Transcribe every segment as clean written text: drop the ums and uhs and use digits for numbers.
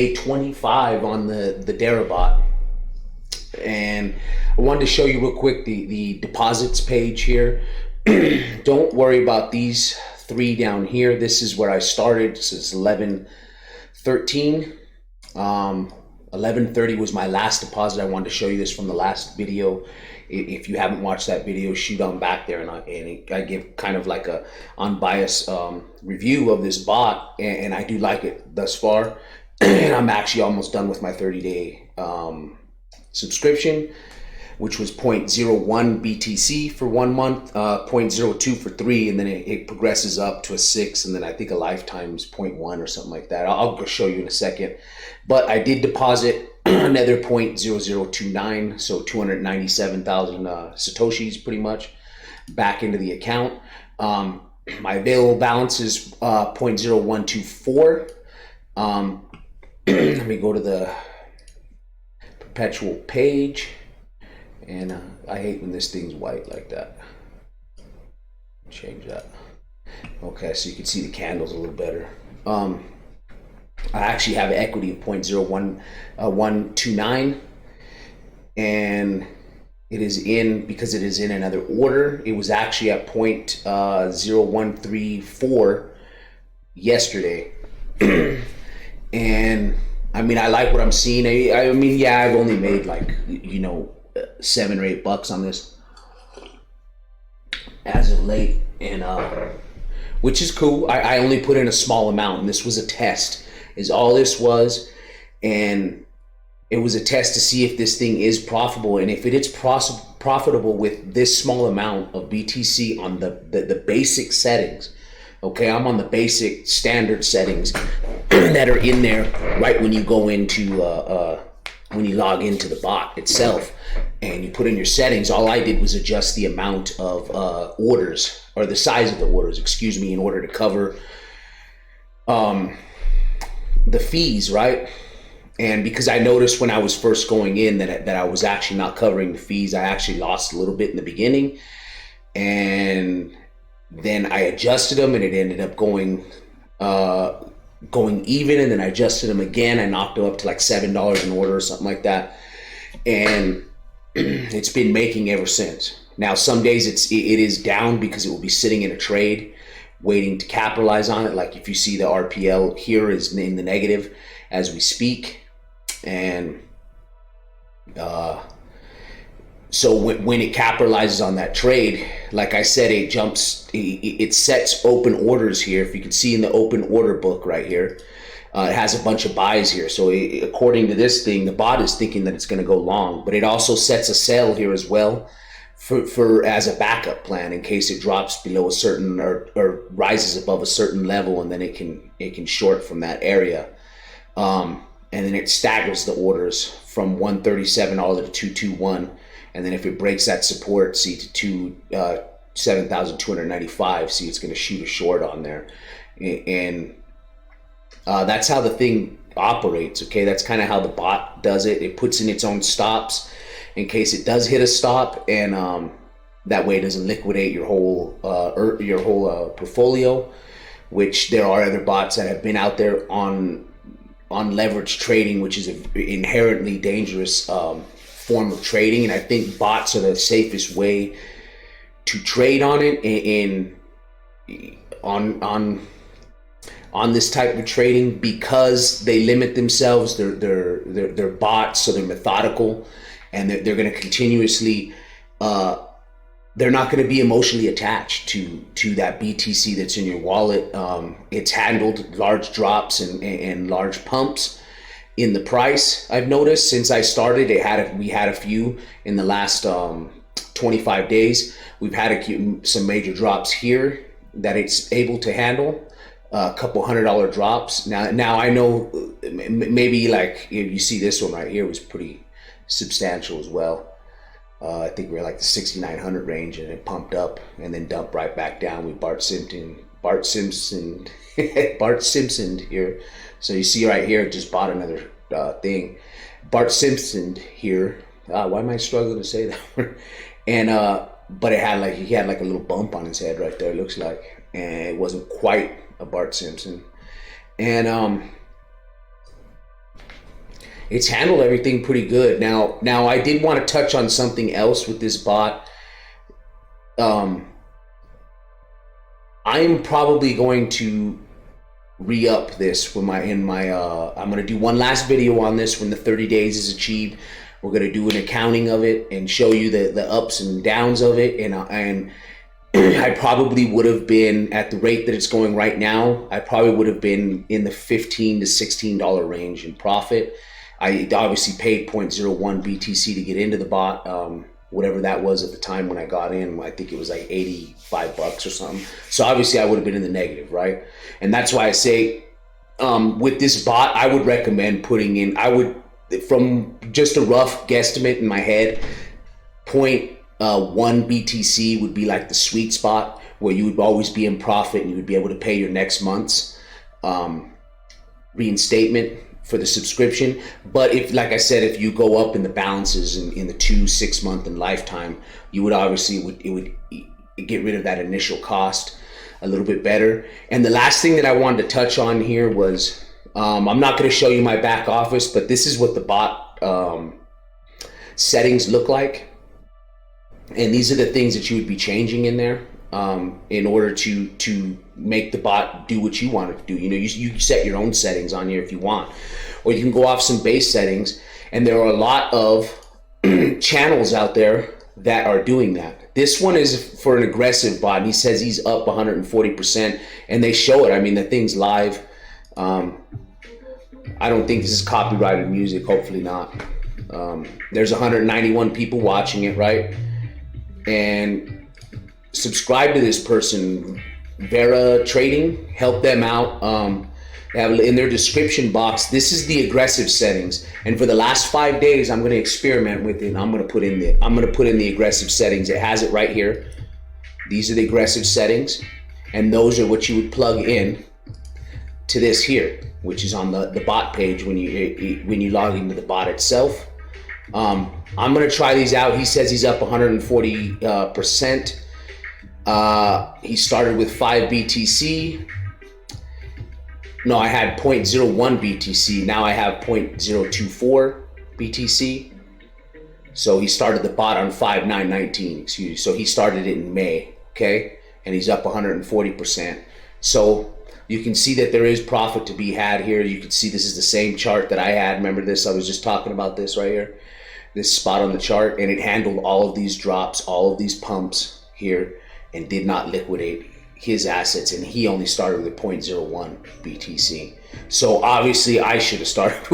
day 25 on the Deribot, and I wanted to show you real quick the deposits page here. Don't worry about these three down here. This is where I started. This is 11:13. 11:30 was my last deposit. I wanted to show you this from the last video. If you haven't watched that video, shoot on back there, and I give kind of like a unbiased review of this bot, and I do like it thus far. And I'm actually almost done with my 30-day subscription, which was 0.01 BTC for 1 month, 0.02 for 3, and then it progresses up to a 6, and then I think a lifetime is 0.1 or something like that. I'll go show you in a second. But I did deposit another 0.0029, so 297,000 Satoshis pretty much back into the account. My available balance is 0.0124. Let me go to the perpetual page. And I hate when this thing's white like that. Change that. Okay, so you can see the candles a little better. I actually have equity of 0.0129, and it is in, because it is in another order. It was actually at 0.0134 yesterday. And I mean, I like what I'm seeing. I mean, yeah, I've only made like, you know, $7 or $8 on this as of late, and which is cool. I only put in a small amount, and this was a test, is all this was. And it was a test to see if this thing is profitable, and if it is profitable with this small amount of BTC on the basic settings. Okay, I'm on the basic standard settings that are in there right when you go into when you log into the bot itself, and you put in your settings. All I did was adjust the amount of orders, or the size of the orders, excuse me, in order to cover the fees, right? And because I noticed when I was first going in that I was actually not covering the fees, I actually lost a little bit in the beginning, and then I adjusted them, and it ended up going even, and then I adjusted them again. I knocked them up to like $7 an order or something like that, and it's been making ever since. Now some days it is down because it will be sitting in a trade waiting to capitalize on it. Like if you see the RPL here is in the negative as we speak, and so when it capitalizes on that trade, like I said, it sets open orders here. If you can see in the open order book right here, it has a bunch of buys here. So according to this thing, the bot is thinking that it's going to go long, but it also sets a sell here as well for as a backup plan in case it drops below a certain or rises above a certain level, and then it can short from that area. And then it staggers the orders from 137 all the way to 221. And then if it breaks that support, see, to 7,295, see, it's going to shoot a short on there. And that's how the thing operates, okay? That's kind of how the bot does it. It puts in its own stops in case it does hit a stop, and that way it doesn't liquidate your whole portfolio, which there are other bots that have been out there on leverage trading, which is an inherently dangerous form of trading. And I think bots are the safest way to trade on it on this type of trading, because they limit themselves. They're bots, so they're methodical, and they're going to continuously they're not going to be emotionally attached to that BTC that's in your wallet. It's handled large drops and large pumps in the price. I've noticed since I started, we had a few in the last 25 days. We've had some major drops here that it's able to handle, a couple $100 drops. Now I know maybe like you see this one right here was pretty substantial as well. I think we're like the 6,900 range, and it pumped up and then dumped right back down with Bart Simpson here. So you see right here, it just bought another thing. Bart Simpson here. Why am I struggling to say that word? And but he had like a little bump on his head right there, it looks like, and it wasn't quite a Bart Simpson. And it's handled everything pretty good. Now I did want to touch on something else with this bot. I am probably going to re-up this with I'm going to do one last video on this when the 30 days is achieved. We're going to do an accounting of it and show you the ups and downs of it. And I probably would have been, at the rate that it's going right now, I probably would have been in the $15 to $16 range in profit. I obviously paid 0.01 BTC to get into the bot, whatever that was at the time when I got in. I think it was like 85 bucks or something. So obviously I would have been in the negative, right? And that's why I say with this bot, I would recommend putting in, from just a rough guesstimate in my head, 0.1 BTC would be like the sweet spot where you would always be in profit and you would be able to pay your next month's reinstatement for the subscription. But if, like I said, if you go up in the balances in the 2, 6 month and lifetime, you would obviously, it would get rid of that initial cost a little bit better. And the last thing that I wanted to touch on here was, I'm not going to show you my back office, but this is what the bot settings look like. And these are the things that you would be changing in there in order to make the bot do what you want it to do. You know, you set your own settings on here if you want, or you can go off some base settings. And there are a lot of channels out there that are doing that. This one is for an aggressive bot, and he says he's up 140%, and they show it. I mean, the thing's live. I don't think this is copyrighted music, hopefully not. There's 191 people watching it, right? And subscribe to this person, Vera Trading, help them out. They have in their description box, this is the aggressive settings. And for the last 5 days, I'm going to experiment with it. I'm going to put in the aggressive settings. It has it right here. These are the aggressive settings, and those are what you would plug in to this here, which is on the bot page when you log into the bot itself. I'm going to try these out. He says he's up 140%. He started with 5 BTC. No, I had 0.01 BTC. Now I have 0.024 BTC. So he started the bot on 5/9/19, excuse me. So he started it in May, okay? And he's up 140%. So you can see that there is profit to be had here. You can see this is the same chart that I had. Remember this? I was just talking about this right here. This spot on the chart, and it handled all of these drops, all of these pumps here, and did not liquidate his assets, and he only started with 0.01 BTC. So obviously I should have started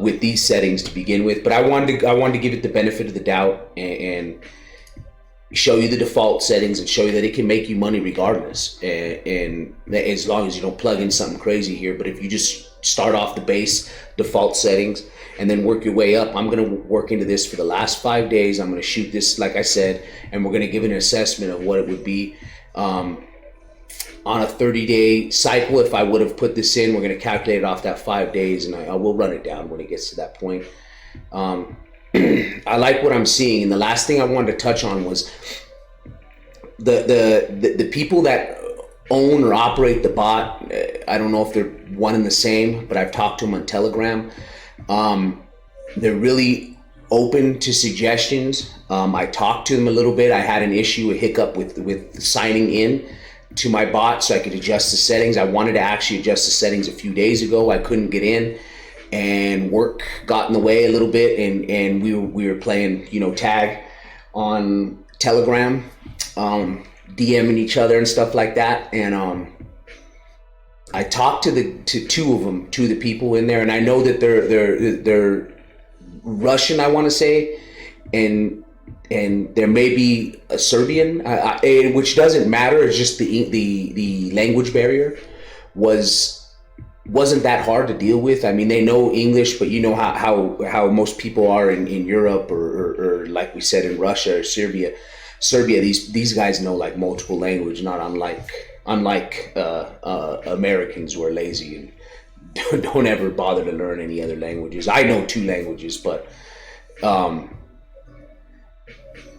with these settings to begin with, but I wanted to give it the benefit of the doubt and show you the default settings and show you that it can make you money regardless, and as long as you don't plug in something crazy here. But if you just start off the base default settings and then work your way up, I'm going to work into this for the last 5 days. I'm going to shoot this, like I said, and we're going to give an assessment of what it would be on a 30-day cycle. If I would have put this in, we're going to calculate it off that 5 days, and I will run it down when it gets to that point. I like what I'm seeing. And the last thing I wanted to touch on was the people that own or operate the bot. I don't know if they're one and the same, but I've talked to them on Telegram. They're really open to suggestions. I talked to them a little bit. I had an issue, a hiccup with signing in to my bot so I could adjust the settings. I wanted to actually adjust the settings a few days ago. I couldn't get in, and work got in the way a little bit, and we were playing, tag on Telegram, DMing each other and stuff like that. And I talked to two of the people in there, and I know that they're Russian, I want to say, and there may be a Serbian, which doesn't matter. It's just the language barrier wasn't that hard to deal with. I mean, they know English, but you know how most people are in Europe or like we said in Russia or Serbia. These guys know like multiple language, not unlike Americans who are lazy and don't ever bother to learn any other languages. I know 2 languages, but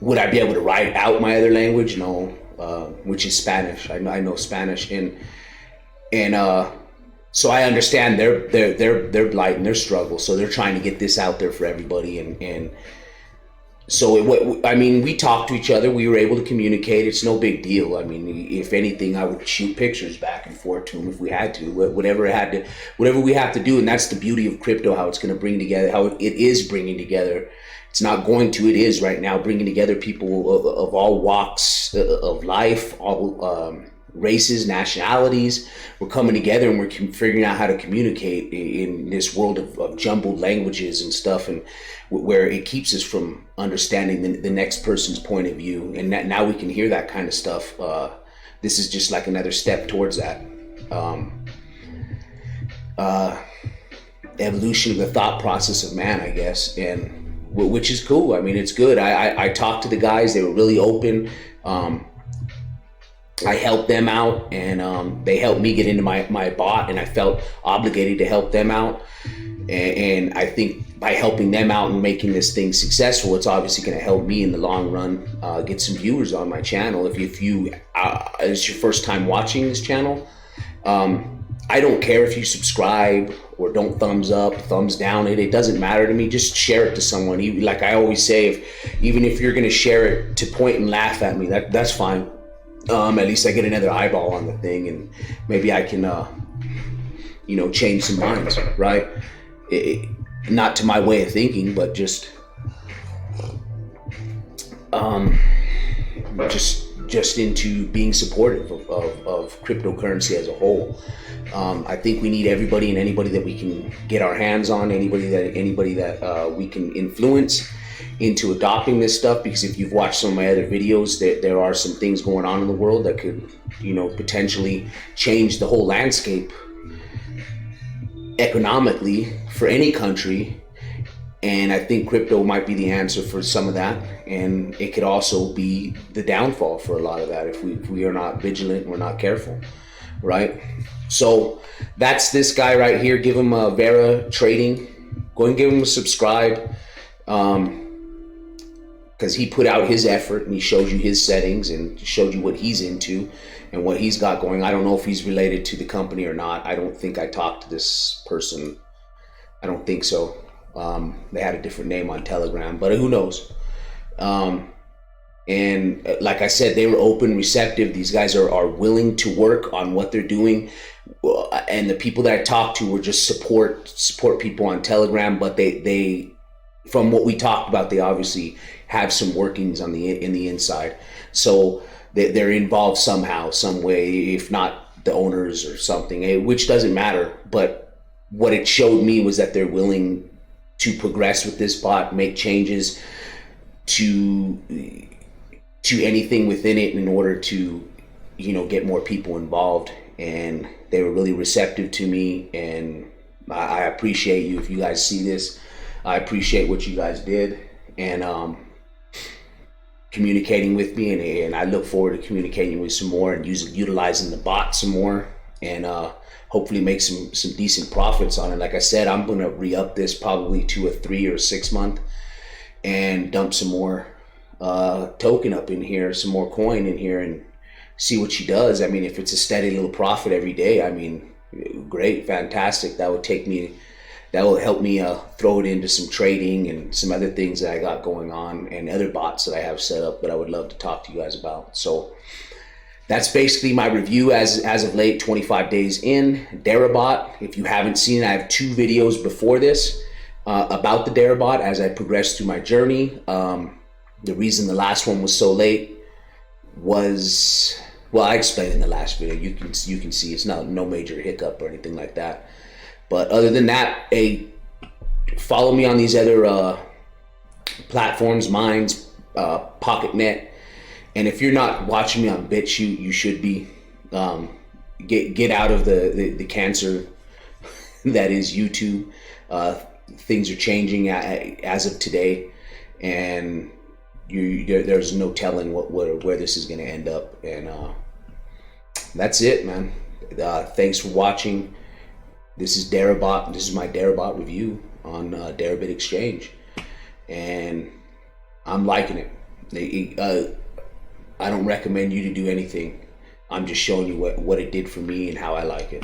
would I be able to write out my other language? No, which is Spanish. I know Spanish, and So I understand their plight and their struggle. So they're trying to get this out there for everybody, and so I mean, we talked to each other. We were able to communicate. It's no big deal. I mean, if anything, I would shoot pictures back and forth to him if we had to. Whatever we have to do, and that's the beauty of crypto. How it's going to bring together. How it is bringing together. It's not going to. It is right now bringing together people of all walks of life, all races, nationalities. We're coming together and we're figuring out how to communicate in this world of jumbled languages and stuff, and where it keeps us from understanding the next person's point of view. And now we can hear that kind of stuff. This is just like another step towards that. Evolution of the thought process of man, I guess, and which is cool. I mean, it's good. I talked to the guys. They were really open. I helped them out, and they helped me get into my bot, and I felt obligated to help them out. And I think by helping them out and making this thing successful, it's obviously going to help me in the long run get some viewers on my channel. If you it's your first time watching this channel, I don't care if you subscribe or don't thumbs up, thumbs down it. It doesn't matter to me. Just share it to someone. Like I always say, even if you're going to share it to point and laugh at me, that's fine. At least I get another eyeball on the thing, and maybe I can, change some minds, right? Not to my way of thinking, but just into being supportive of cryptocurrency as a whole. I think we need everybody and anybody that we can get our hands on, anybody that we can influence into adopting this stuff, because if you've watched some of my other videos, there are some things going on in the world that could, potentially change the whole landscape economically for any country. And I think crypto might be the answer for some of that, and it could also be the downfall for a lot of that if we are not vigilant and we're not careful, right? So that's this guy right here. Give him a Vera Trading. Go and give him a subscribe. Because he put out his effort and he shows you his settings and showed you what he's into and what he's got going. I don't know if he's related to the company or not. I don't think I talked to this person. I don't think so. They had a different name on Telegram, but who knows? And like I said, they were open, receptive. These guys are willing to work on what they're doing. And the people that I talked to were just support people on Telegram, but they from what we talked about, they obviously have some workings in the inside. So they're involved somehow, some way, if not the owners or something, which doesn't matter. But what it showed me was that they're willing to progress with this bot, make changes to anything within it in order to, get more people involved. And they were really receptive to me, and I appreciate you. If you guys see this, I appreciate what you guys did and communicating with me, and I look forward to communicating with some more and utilizing the bot some more, and hopefully make some decent profits on it. Like I said, I'm going to re-up this probably to a 3 or 6 month and dump some more token up in here, some more coin in here, and see what she does. I mean, if it's a steady little profit every day, I mean, great, fantastic. That will help me throw it into some trading and some other things that I got going on, and other bots that I have set up that I would love to talk to you guys about. So that's basically my review as of late, 25 days in. Deribot, if you haven't seen it, I have 2 videos before this about the Deribot as I progressed through my journey. The reason the last one was so late was, well, I explained in the last video. You can see it's no major hiccup or anything like that. But other than that, follow me on these other platforms, Minds, PocketNet. And if you're not watching me on BitChute, you should be. Get out of the cancer that is YouTube. Things are changing as of today, and there's no telling where this is going to end up. And that's it, man. Thanks for watching. This is Deribot. This is my Deribot review on Deribot Exchange, and I'm liking it. I don't recommend you to do anything. I'm just showing you what it did for me and how I like it.